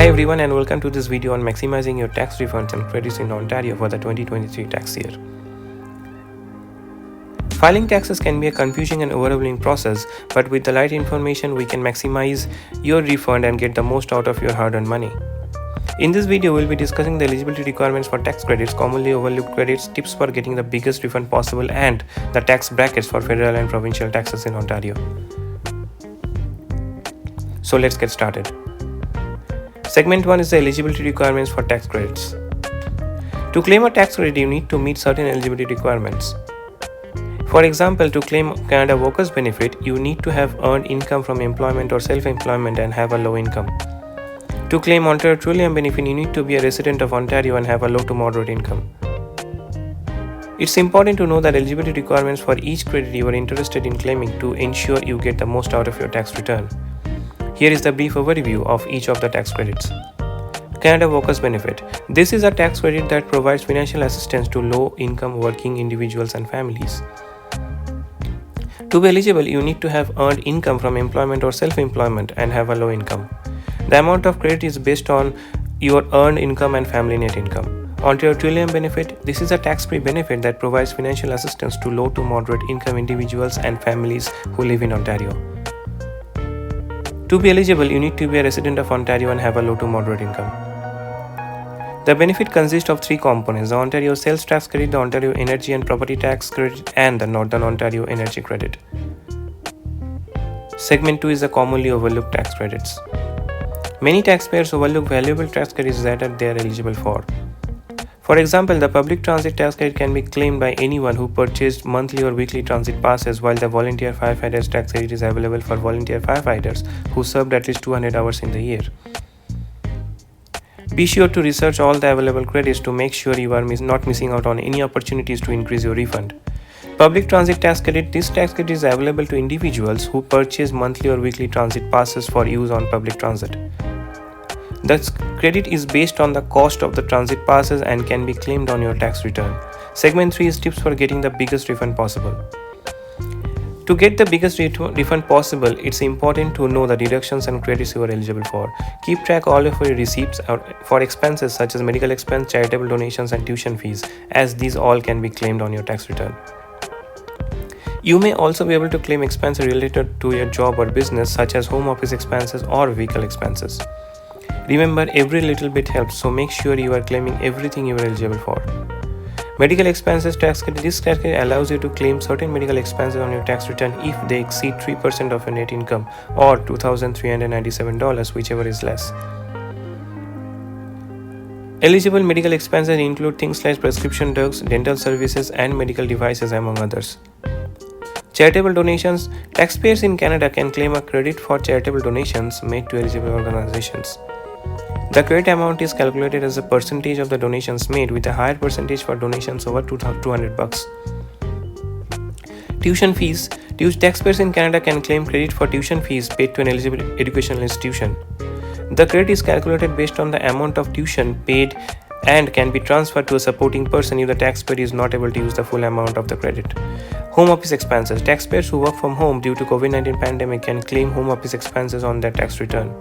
Hi everyone and welcome to this video on maximizing your tax refunds and credits in Ontario for the 2023 tax year. Filing taxes can be a confusing and overwhelming process, but with the right information we can maximize your refund and get the most out of your hard-earned money. In this video, we'll be discussing the eligibility requirements for tax credits, commonly overlooked credits, tips for getting the biggest refund possible, and the tax brackets for federal and provincial taxes in Ontario. So let's get started. Segment 1 is the eligibility requirements for tax credits. To claim a tax credit, you need to meet certain eligibility requirements. For example, to claim Canada Workers Benefit, you need to have earned income from employment or self-employment and have a low income. To claim Ontario Tourism Benefit, you need to be a resident of Ontario and have a low to moderate income. It's important to know that eligibility requirements for each credit you are interested in claiming to ensure you get the most out of your tax return. Here is the brief overview of each of the tax credits. Canada Workers Benefit. This is a tax credit that provides financial assistance to low-income working individuals and families. To be eligible, you need to have earned income from employment or self-employment and have a low income. The amount of credit is based on your earned income and family net income. Ontario Tourism Benefit. This is a tax-free benefit that provides financial assistance to low to moderate income individuals and families who live in Ontario. To be eligible, you need to be a resident of Ontario and have a low to moderate income. The benefit consists of three components: the Ontario Sales Tax Credit, the Ontario Energy and Property Tax Credit, and the Northern Ontario Energy Credit. Segment 2 is the commonly overlooked tax credits. Many taxpayers overlook valuable tax credits that they are eligible for. For example, the public transit tax credit can be claimed by anyone who purchased monthly or weekly transit passes, while the volunteer firefighters tax credit is available for volunteer firefighters who served at least 200 hours in the year. Be sure to research all the available credits to make sure you are not missing out on any opportunities to increase your refund. Public transit tax credit. This tax credit is available to individuals who purchase monthly or weekly transit passes for use on public transit. The credit is based on the cost of the transit passes and can be claimed on your tax return. Segment 3 is tips for getting the biggest refund possible. To get the biggest refund possible, it's important to know the deductions and credits you are eligible for. Keep track all of your receipts for expenses such as medical expense, charitable donations, and tuition fees, as these all can be claimed on your tax return. You may also be able to claim expenses related to your job or business, such as home office expenses or vehicle expenses. Remember, every little bit helps, so make sure you are claiming everything you are eligible for. Medical expenses tax credit. This tax credit allows you to claim certain medical expenses on your tax return if they exceed 3% of your net income or $2,397, whichever is less. Eligible medical expenses include things like prescription drugs, dental services, and medical devices, among others. Charitable donations. Taxpayers in Canada can claim a credit for charitable donations made to eligible organizations. The credit amount is calculated as a percentage of the donations made, with a higher percentage for donations over $200. Tuition fees. Taxpayers in Canada can claim credit for tuition fees paid to an eligible educational institution. The credit is calculated based on the amount of tuition paid and can be transferred to a supporting person if the taxpayer is not able to use the full amount of the credit. Home office expenses. Taxpayers who work from home due to COVID-19 pandemic can claim home office expenses on their tax return.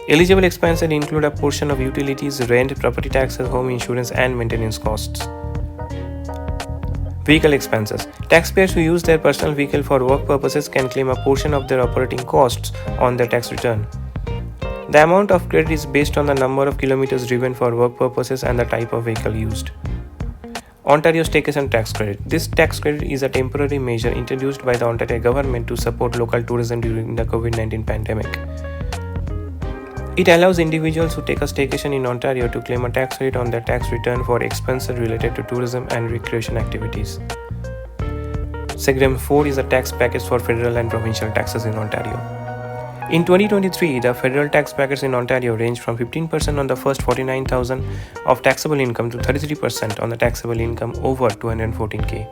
Eligible expenses include a portion of utilities, rent, property taxes, home insurance, and maintenance costs. Vehicle expenses. Taxpayers who use their personal vehicle for work purposes can claim a portion of their operating costs on their tax return. The amount of credit is based on the number of kilometers driven for work purposes and the type of vehicle used. Ontario Staycation Tax Credit. This tax credit is a temporary measure introduced by the Ontario government to support local tourism during the COVID-19 pandemic. It allows individuals who take a staycation in Ontario to claim a tax credit on their tax return for expenses related to tourism and recreation activities. Segment 4 is a tax package for federal and provincial taxes in Ontario. In 2023, the federal tax brackets in Ontario range from 15% on the first $49,000 of taxable income to 33% on the taxable income over $214,000.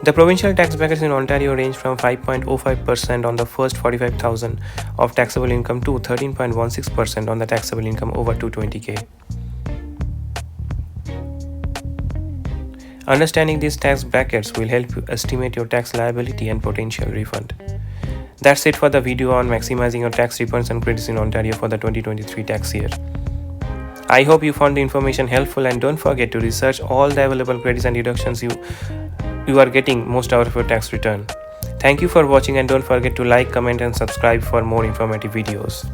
The provincial tax brackets in Ontario range from 5.05% on the first $45,000 of taxable income to 13.16% on the taxable income over $220,000. Understanding these tax brackets will help you estimate your tax liability and potential refund. That's it for the video on maximizing your tax refunds and credits in Ontario for the 2023 tax year. I hope you found the information helpful, and don't forget to research all the available credits and deductions you are getting most out of your tax return. Thank you for watching, and don't forget to like, comment and subscribe for more informative videos.